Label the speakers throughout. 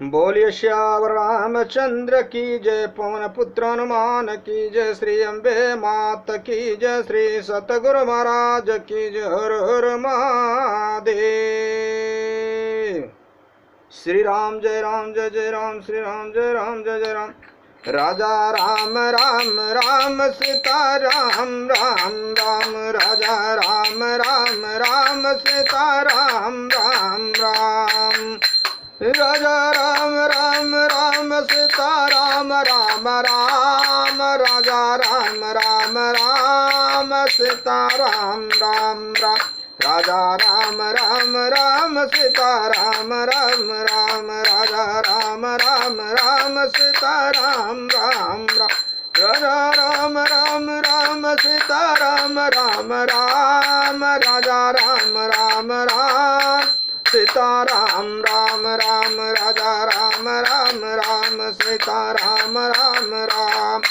Speaker 1: बोलिए श्यावर रामचंद्र की जय, पवन पुत्र हनुमान की जय, श्री अम्बे मात की जय, श्री सतगुरु महाराज की जय। हर हर महादेव। श्री राम जय राम जय जय राम, श्री राम जय राम जय जय राम। राजा राम राम राम सीता राम राम राम, राजा राम राम राम सीता राम राम राम, राजा राम राम राम सीता राम राम राम, राजा राम राम राम सीता राम राम राम, राजा राम राम राम सीता राम राम राम, राजा राम राम राम सीता राम राम राम, राजा राम राम राम सीता राम राम राम, राजा राम राम राम सीता राम राम राम, राजा राम राम राम सीता राम राम राम,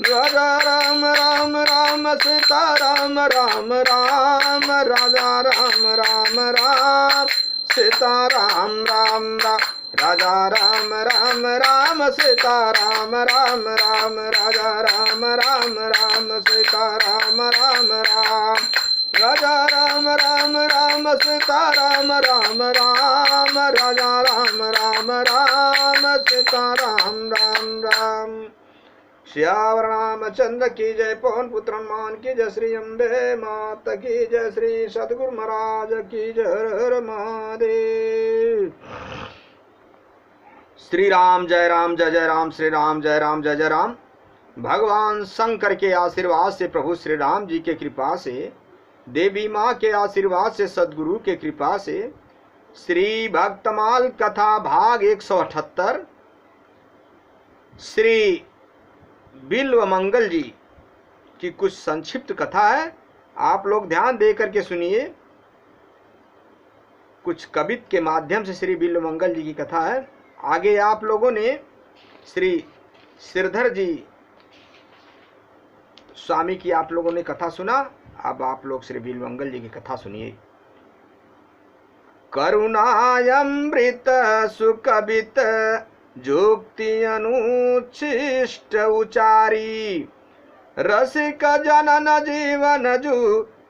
Speaker 1: राजा राम राम राम सीता राम राम राम, राजा राम राम राम सीता राम राम राम, राजा राम राम राम सीता राम राम राम, राजा राम राम राम सीता राम राम राम, राजा राम राम राम सीता राम राम राम, राजा राम राम राम सीता राम राम राम। श्यावर रामचंद्र की जय, पवन पुत्र हनुमान की जय, श्री अम्बे मात की जय, श्री सतगुरु महाराज की जय। हर हर महादेव। श्री राम जय राम जय जय राम, श्री राम जय राम जय जय राम। भगवान शंकर के आशीर्वाद से, प्रभु श्री राम जी के कृपा से, देवी माँ के आशीर्वाद से, सदगुरु के कृपा से, श्री भक्तमाल कथा भाग 178 श्री बिल्व मंगल जी की कुछ संक्षिप्त कथा है। आप लोग ध्यान दे करके सुनिए। कुछ कवित के माध्यम से श्री बिल्व मंगल जी की कथा है। आगे आप लोगों ने श्री श्रीधर जी स्वामी की आप लोगों ने कथा सुना। अब आप लोग श्री बिल्व मंगल जी की कथा सुनिए। करुणायमृत सुकवित जुक्ति अनुच्छिष्ट उचारी, रसिक जनन जीवन जु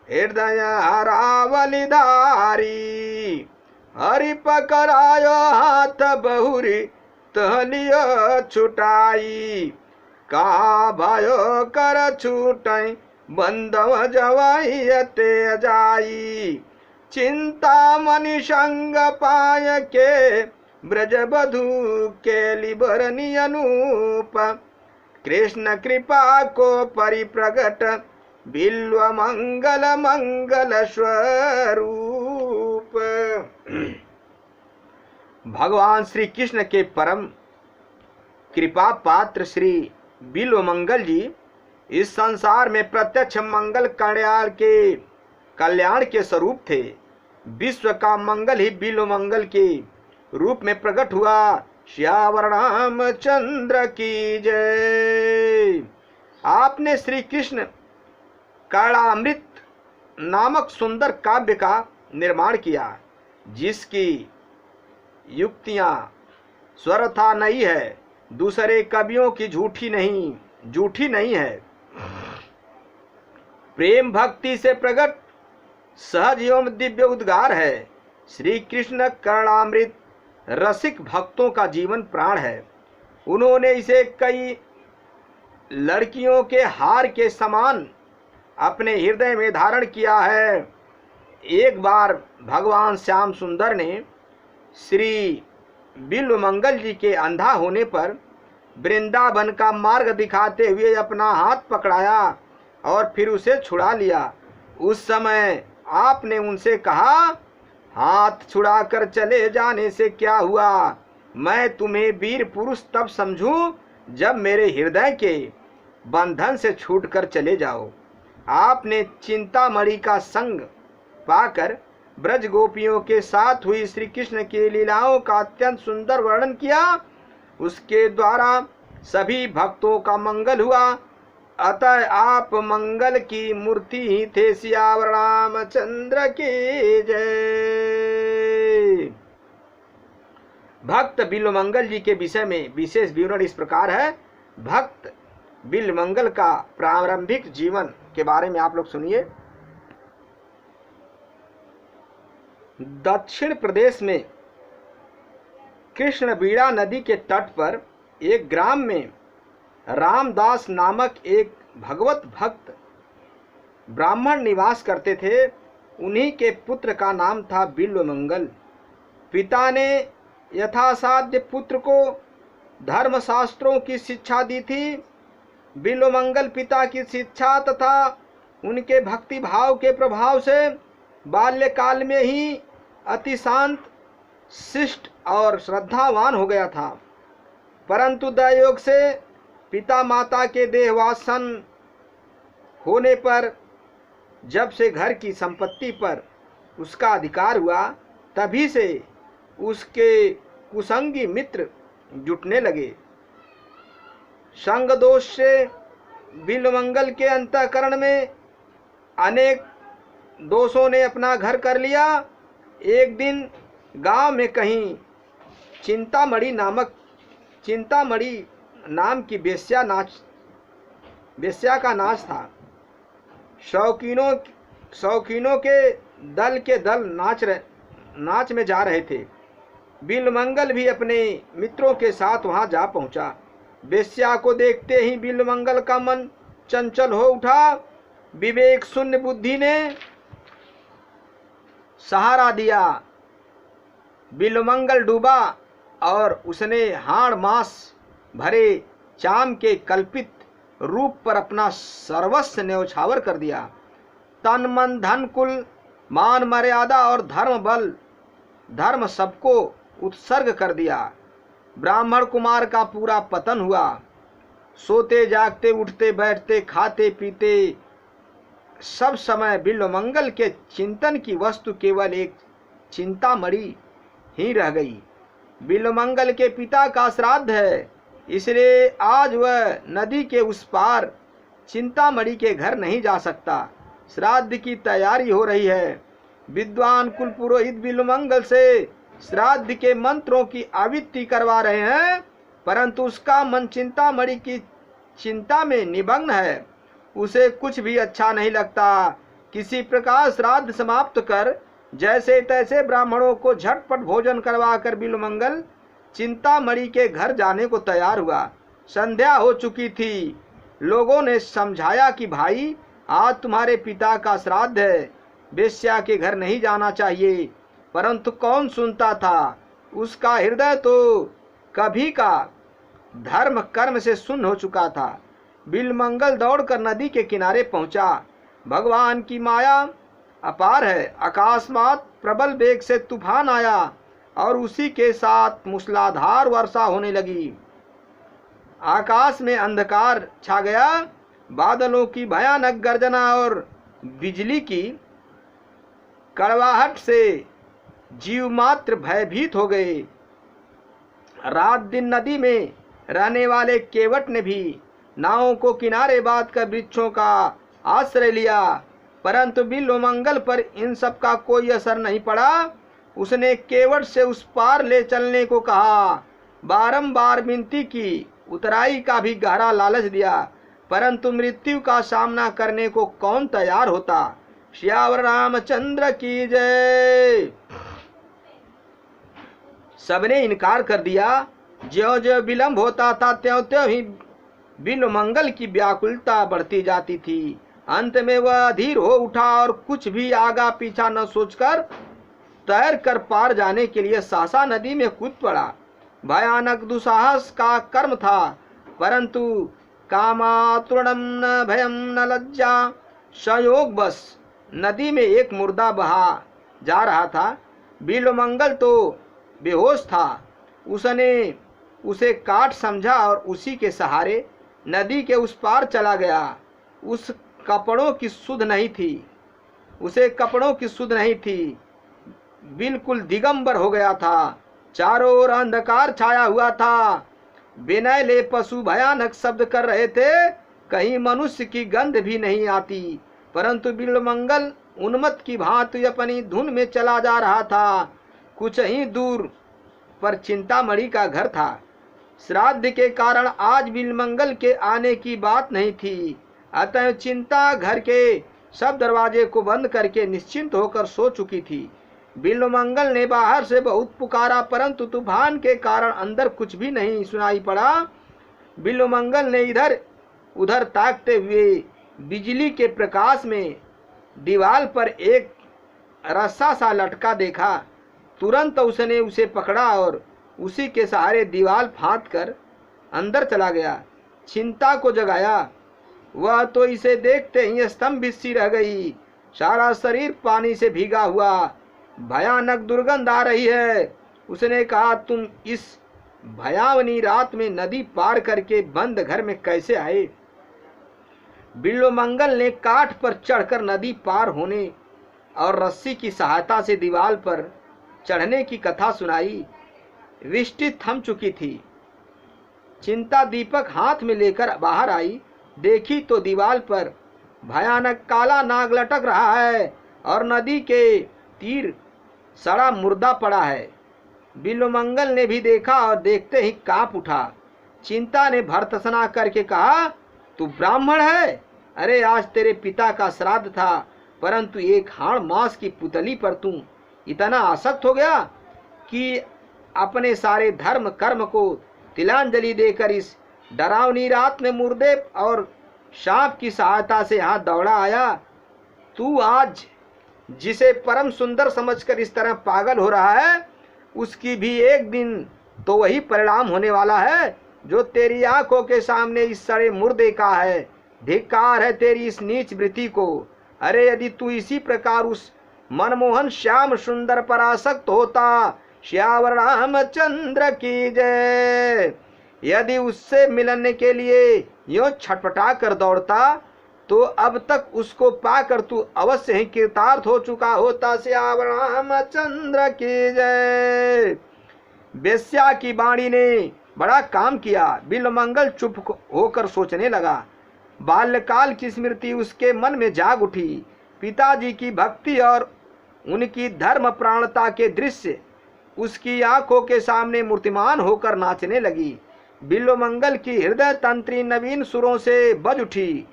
Speaker 1: हृदय रावलिधारी, हरि पकड़ायो हाथ बहुरी तहलियो छुटाई, का भयो कर छूटई बंधव जवाई ते जाई, चिंता मनि संग पाय के ब्रज बधु के लिबरनी अनूप, कृष्ण कृपा को परिप्रगट बिल्व मंगल मंगल स्वरूप। भगवान श्री कृष्ण के परम कृपा पात्र श्री बिल्व मंगल जी इस संसार में प्रत्यक्ष मंगल कल्याण के स्वरूप थे। विश्व का मंगल ही बिल्व मंगल के रूप में प्रकट हुआ। श्यावर रामचंद्र की जय। आपने श्री कृष्ण कर्णामृत नामक सुंदर काव्य का निर्माण किया, जिसकी युक्तियां स्वरथा नहीं है, दूसरे कवियों की झूठी नहीं है। प्रेम भक्ति से प्रकट सहज एवं दिव्य उद्गार है। श्री कृष्ण कर्णामृत रसिक भक्तों का जीवन प्राण है। उन्होंने इसे कई लड़कियों के हार के समान अपने हृदय में धारण किया है। एक बार भगवान श्याम सुंदर ने श्री बिल्व मंगल जी के अंधा होने पर वृंदावन का मार्ग दिखाते हुए अपना हाथ पकड़ाया और फिर उसे छुड़ा लिया। उस समय आपने उनसे कहा, हाथ छुड़ाकर चले जाने से क्या हुआ? मैं तुम्हें वीर पुरुष तब समझूं जब मेरे हृदय के बंधन से छूटकर चले जाओ। आपने चिंतामणि का संग पाकर ब्रज गोपियों के साथ हुई श्री कृष्ण की लीलाओं का अत्यंत सुंदर वर्णन किया। उसके द्वारा सभी भक्तों का मंगल हुआ। अतः आप मंगल की मूर्ति ही थे। सियावर रामचंद्र की जय। भक्त बिल्वमंगल जी के विषय में विशेष विवरण इस प्रकार है। भक्त बिल्वमंगल का प्रारंभिक जीवन के बारे में आप लोग सुनिए। दक्षिण प्रदेश में कृष्णबीड़ा नदी के तट पर एक ग्राम में रामदास नामक एक भगवत भक्त ब्राह्मण निवास करते थे। उन्हीं के पुत्र का नाम था बिल्वमंगल। पिता ने यथासाध्य पुत्र को धर्मशास्त्रों की शिक्षा दी थी। बिल्वमंगल पिता की शिक्षा तथा उनके भक्ति भाव के प्रभाव से बाल्यकाल में ही अति शांत, शिष्ट और श्रद्धावान हो गया था। परंतु दयोग से पिता माता के देहवासन होने पर जब से घर की संपत्ति पर उसका अधिकार हुआ, तभी से उसके कुसंगी मित्र जुटने लगे। संग दोष से बिल्वमंगल के अंतःकरण में अनेक दोषों ने अपना घर कर लिया। एक दिन गांव में कहीं चिंतामणि नाम की वेश्या का नाच था। शौकीनों के दल नाच में जा रहे थे। बिल्वमंगल भी अपने मित्रों के साथ वहां जा पहुंचा। वेश्या को देखते ही बिल्वमंगल का मन चंचल हो उठा। विवेक शून्य बुद्धि ने सहारा दिया। बिल्वमंगल डूबा और उसने हाड़ मांस भरे चाम के कल्पित रूप पर अपना सर्वस्व न्यौछावर कर दिया। तन मन धन कुल मान मर्यादा और धर्म सबको उत्सर्ग कर दिया। ब्राह्मण कुमार का पूरा पतन हुआ। सोते जागते उठते बैठते खाते पीते सब समय बिल्वमंगल के चिंतन की वस्तु केवल एक चिंतामणि ही रह गई। बिल्वमंगल के पिता का श्राद्ध है, इसलिए आज वह नदी के उस पार चिंतामणि के घर नहीं जा सकता। श्राद्ध की तैयारी हो रही है। विद्वान कुल पुरोहित बिल्वमंगल से श्राद्ध के मंत्रों की आवृत्ति करवा रहे हैं, परंतु उसका मन चिंतामणि की चिंता में निमग्न है। उसे कुछ भी अच्छा नहीं लगता। किसी प्रकार श्राद्ध समाप्त कर जैसे तैसे ब्राह्मणों को झटपट भोजन करवाकर बिल्वमंगल चिंतामणि के घर जाने को तैयार हुआ। संध्या हो चुकी थी। लोगों ने समझाया कि भाई, आज तुम्हारे पिता का श्राद्ध है, वेश्या के घर नहीं जाना चाहिए। परंतु कौन सुनता था। उसका हृदय तो कभी का धर्म कर्म से सुन्न हो चुका था। बिल्वमंगल दौड़कर नदी के किनारे पहुंचा। भगवान की माया अपार है। अकस्मात प्रबल वेग से तूफान आया और उसी के साथ मूसलाधार वर्षा होने लगी। आकाश में अंधकार छा गया। बादलों की भयानक गर्जना और बिजली की कड़वाहट से जीव मात्र भयभीत हो गए। रात दिन नदी में रहने वाले केवट ने भी नावों को किनारे बांध कर वृक्षों का आश्रय लिया, परंतु बिल्वमंगल पर इन सब का कोई असर नहीं पड़ा। उसने केवट से उस पार ले चलने को कहा, बारंबार विनती की, उतराई का भी गहरा लालच दिया, परंतु मृत्यु का सामना करने को कौन तैयार होता। श्यावर रामचंद्र की जय। सबने इनकार कर दिया। ज्यों ज्यों विलंब होता था त्यों त्यों ही बिल्वमंगल की व्याकुलता बढ़ती जाती थी। अंत में वह अधीर हो उठा और कुछ भी आगा पीछा न सोचकर तैर कर पार जाने के लिए सहसा नदी में कूद पड़ा। भयानक दुस्साहस का कर्म था, परंतु कामातुरम न भयम न लज्जा। संयोग बस नदी में एक मुर्दा बहा जा रहा था। बिल्वमंगल तो बेहोश था। उसने उसे काट समझा और उसी के सहारे नदी के उस पार चला गया। उसे कपड़ों की सुध नहीं थी। बिल्कुल दिगंबर हो गया था। चारों ओर अंधकार छाया हुआ था। बेनैले पशु भयानक शब्द कर रहे थे। कहीं मनुष्य की गंध भी नहीं आती, परंतु बिल्वमंगल उन्मत्त की भांति अपनी धुन में चला जा रहा था। कुछ ही दूर पर चिंतामणि का घर था। श्राद्ध के कारण आज बिल्वमंगल के आने की बात नहीं थी, अतः चिंता घर के सब दरवाजे को बंद करके निश्चिंत होकर सो चुकी थी। बिल्वमंगल ने बाहर से बहुत पुकारा, परंतु तूफान के कारण अंदर कुछ भी नहीं सुनाई पड़ा। बिल्वमंगल ने इधर उधर ताकते हुए बिजली के प्रकाश में दीवार पर एक रस्सा सा लटका देखा। तुरंत उसने उसे पकड़ा और उसी के सहारे दीवार फांद कर अंदर चला गया। चिंता को जगाया। वह तो इसे देखते ही स्तंभित सी रह गई। सारा शरीर पानी से भीगा हुआ, भयानक दुर्गंध आ रही है। उसने कहा, तुम इस भयावनी रात में नदी पार करके बंद घर में कैसे आए? बिल्वमंगल ने काठ पर चढ़कर नदी पार होने और रस्सी की सहायता से दीवार पर चढ़ने की कथा सुनाई। वृष्टि थम चुकी थी। चिंता दीपक हाथ में लेकर बाहर आई। देखी तो दीवार पर भयानक काला नाग लटक रहा है और नदी के तीर सड़ा मुर्दा पड़ा है। बिल्वमंगल ने भी देखा और देखते ही कांप उठा। चिंता ने भर्त्सना करके कहा, तू ब्राह्मण है? अरे आज तेरे पिता का श्राद्ध था, परंतु एक हाड़ मांस की पुतली पर तू इतना आसक्त हो गया कि अपने सारे धर्म कर्म को तिलांजलि देकर इस डरावनी रात में मुर्दे और सांप की सहायता से यहाँ दौड़ा आया। तू आज जिसे परम सुंदर समझकर इस तरह पागल हो रहा है, उसकी भी एक दिन तो वही परिणाम होने वाला है जो तेरी आंखों के सामने इस सड़े मुर्दे का है। धिक्कार है तेरी इस नीच वृत्ति को। अरे यदि तू इसी प्रकार उस मनमोहन श्याम सुंदर पर आसक्त होता, श्यावर रामचंद्र की जय, यदि उससे मिलने के लिए यो छटपटा कर दौड़ता, तो अब तक उसको पाकर तू अवश्य ही कृतार्थ हो चुका होता। श्यावर रामचंद्र की जय। बेश्या की वाणी ने बड़ा काम किया। बिल्वमंगल चुप होकर सोचने लगा। बाल्यकाल की स्मृति उसके मन में जाग उठी। पिताजी की भक्ति और उनकी धर्म प्राणता के दृश्य उसकी आंखों के सामने मूर्तिमान होकर नाचने लगी। बिल्वमंगल की हृदय तंत्री नवीन सुरों से बज उठी।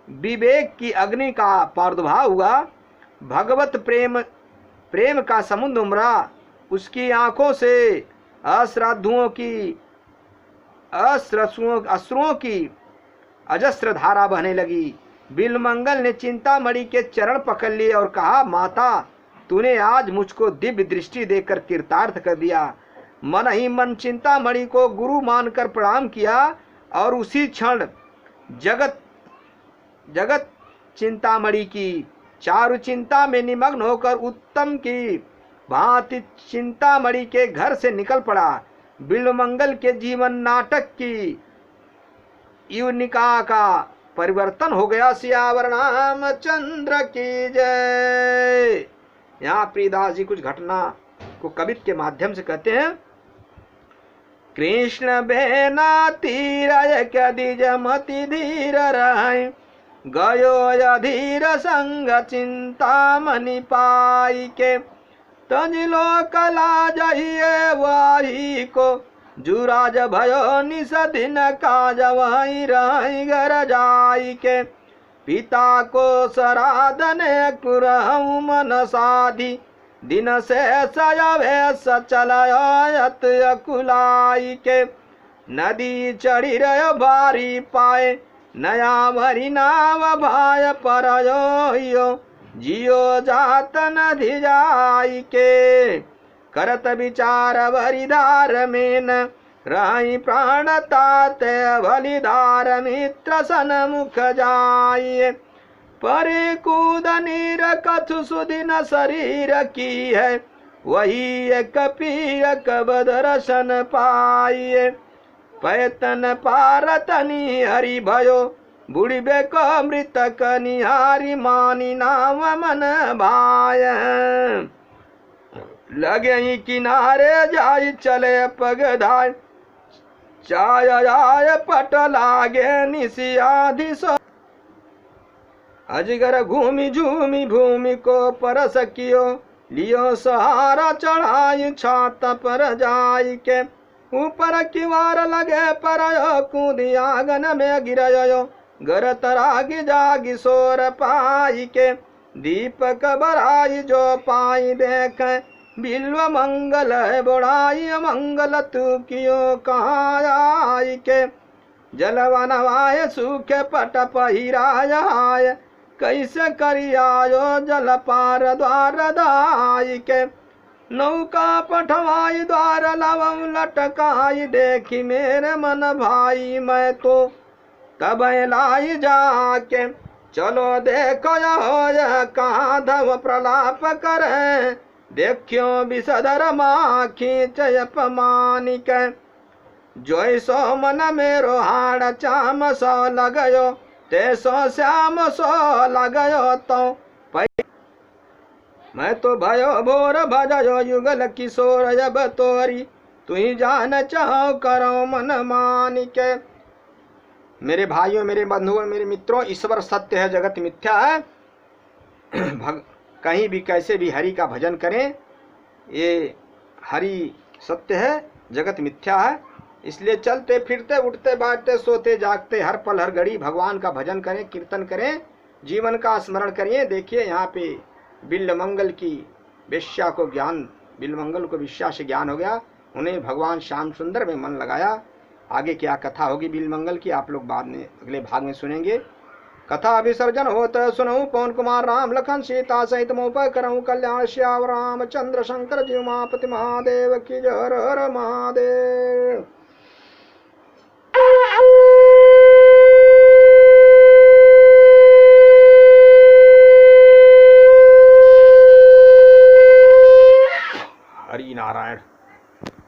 Speaker 1: विवेक की अग्नि का प्रादुर्भाव हुआ। भगवत प्रेम का समुद्र उमड़ा। उसकी आंखों से अश्रुओं की अजस्र धारा बहने लगी। बिल्वमंगल ने चिंतामणि के चरण पकड़ लिए और कहा, माता, तूने आज मुझको दिव्य दृष्टि देकर कृतार्थ कर दिया। मन ही मन चिंतामणि को गुरु मानकर प्रणाम किया और उसी क्षण जगत चिंतामणि की चारु चिंता में निमग्न होकर उत्तम की भांति चिंतामणि के घर से निकल पड़ा। बिल्वमंगल के जीवन नाटक की युनिका का परिवर्तन हो गया। सियावर रामचंद्र की जय। यहाँ प्रियदास जी कुछ घटना को कवित्व के माध्यम से कहते हैं। कृष्ण बेना तीर कदिज मति धीर रहे, गयो अधीर संग चिंतामणि पाई के, तजलो कला जहिए वाही को, जुराज भयो निस दिन काज वहीं रही घर जाई के, पिता को सराधने कुरहु मन साधी, दिन से सयवे सचलयत अकुलाई के, नदी चढ़ी रह भारी पाए, नया भरी नाव भाय परयो, जियो जात नदी जाई के, करत विचार भरिधार में न रही प्राण ताते बलिधार मित्र सन मुख जाइए, परे कूद नीर कछु सुदिन शरीर की है, वही एक पीर कब दर्शन पाइए, पैतन पारतनी हरि भयो, बुढ़बे को मृतक निहारी मानी नाम मन भाय, लगे ही किनारे जाई चले पगधाय, चाय आय पट लागे निशियाधि सो, अजगर घूमी झूमी भूमि को परस कियो, लियो सहारा चढ़ाई छात पर जाई के, ऊपर की वार लगे पर कूदी आंगन में गिरयो, घर तरागी जागी सोर पाई के, दीपक बराई जो पाई देख, बिल्व मंगल है बुढ़ाई मंगल तू कियो कहाँ आई के, जलवनवाय सूखे पट पहिराय हाय, कैसे करियायो जल पार द्वार दाई के, नौका पठवाई द्वार लवम लटकाई, देखी मेरे मन भाई मैं तो तब लाई जाके, चलो देखो यह कहाँ धम प्रलाप करे, देखियो विषधर माँ खींच अपमानी के, जोई सो मन मेरो हाड़ चाम सो लगयो, ते सो श्याम सो लगयो तो मैं तो भयो भोर भजयो युगल किशोर जब तोरी, तू ही जान चाहो करो मन मानी के। मेरे भाइयों, मेरे बंधुओं, मेरे मित्रों, ईश्वर सत्य है, जगत मिथ्या है। कहीं भी कैसे भी हरि का भजन करें, ये हरि सत्य है, जगत मिथ्या है। इसलिए चलते फिरते उठते बैठते सोते जागते हर पल हर घड़ी भगवान का भजन करें, कीर्तन करें, जीवन का स्मरण करिए। देखिए यहाँ पे बिल्वमंगल की वेश्या को ज्ञान, बिल्वमंगल को वेश्या से ज्ञान हो गया, उन्हें भगवान श्याम सुंदर में मन लगाया। आगे क्या कथा होगी बिल्वमंगल की, आप लोग बाद में अगले भाग में सुनेंगे। कथा विसर्जन होत सुनऊ पवन कुमार राम लखन सीता सहित मोह करऊँ कल्याण श्याम रामचंद्र शंकर जी उमापति महादेव की जय। हर हर महादेव। हरि नारायण।